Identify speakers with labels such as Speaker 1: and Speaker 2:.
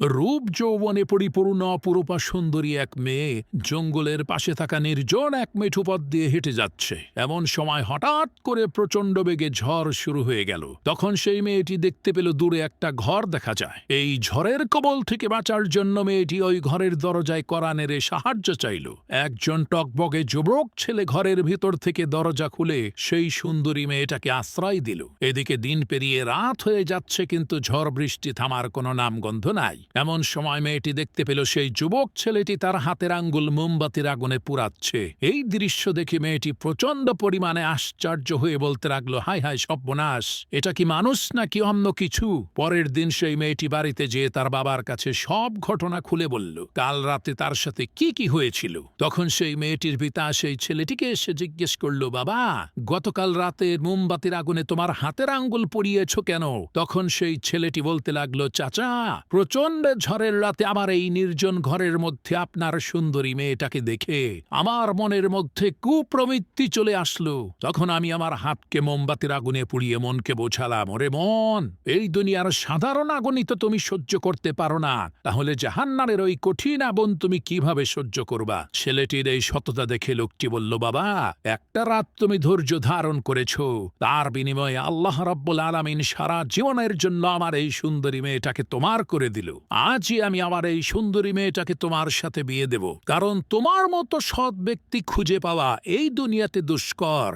Speaker 1: রূপ যৌবনে পরিপূর্ণ অপরূপা সুন্দরী এক মেয়ে জঙ্গলের পাশে থাকা নির্জন এক মেঠু পথ দিয়ে হেঁটে যাচ্ছে। এমন সময় হঠাৎ করে প্রচণ্ড বেগে ঝড় শুরু হয়ে গেল। তখন সেই মেয়েটি দেখতে পেল দূরে একটা ঘর দেখা যায়। এই ঝড়ের কবল থেকে বাঁচার জন্য মেয়েটি ওই ঘরের দরজায় কড়া নেড়ে সাহায্য চাইল। একজন টকবগে যুবক ছেলে ঘরের ভিতর থেকে দরজা খুলে সেই সুন্দরী মেয়েটাকে আশ্রয় দিল। এদিকে দিন পেরিয়ে রাত হয়ে যাচ্ছে, কিন্তু ঝড় বৃষ্টি থামার কোনো নামগন্ধ নাই। এমন সময় মেয়েটি দেখতে পেল সেই যুবক ছেলেটি তার হাতের আঙ্গুল মোমবাতির আগুনে পুড়াচ্ছে। এই দৃশ্য দেখে মেয়েটি প্রচণ্ড পরিমাণে আশ্চর্য হয়ে বলতে লাগলো, হায় হায় সর্বনাশ, এটা কি মানুষ নাকি অন্য কিছু? পরের দিন সেই মেয়েটি বাড়িতে যেয়ে তার বাবার কাছে সব ঘটনা খুলে বলল, কাল রাতে তার সাথে কি কি হয়েছিল। তখন সেই মেয়েটির পিতা সেই ছেলেটিকে এসে জিজ্ঞেস করল, বাবা, গতকাল রাতে মোমবাতির আগুনে তোমার হাতের আঙ্গুল পুড়িয়েছ কেন? তখন সেই ছেলেটি বলতে লাগলো, চাচা, প্রচণ্ড ঝড়ের রাতে আমার এই নির্জন ঘরের মধ্যে আপনার সুন্দরী মেয়েটাকে দেখে আমার মনের মধ্যে কুপ্রবৃত্তি চলে আসলো। তখন আমি আমার হাতকে মোমবাতির আগুনে পুড়িয়ে মনকে বোঝালাম, ওরে মন, এই দুনিয়ার সাধারণ আগুনই তো তুমি সহ্য করতে পারো না, তাহলে জাহান্নামের ওই কঠিন আগুন তুমি কিভাবে সহ্য করবা? ছেলেটির এই সততা দেখে লোকটি বলল, বাবা, একটা রাত তুমি ধৈর্য ধারণ করেছ, তার বিনিময়ে আল্লাহ রাব্বুল আলামিন সারা জীবনের জন্য আমার এই সুন্দরী মেয়েটাকে তোমার করে দিল। আজই আমি আমার এই সুন্দরী মেয়েটাকে তোমার সাথে বিয়ে দেব, কারণ তোমার মতো সৎ ব্যক্তি খুঁজে পাওয়া এই দুনিয়াতে দুষ্কর।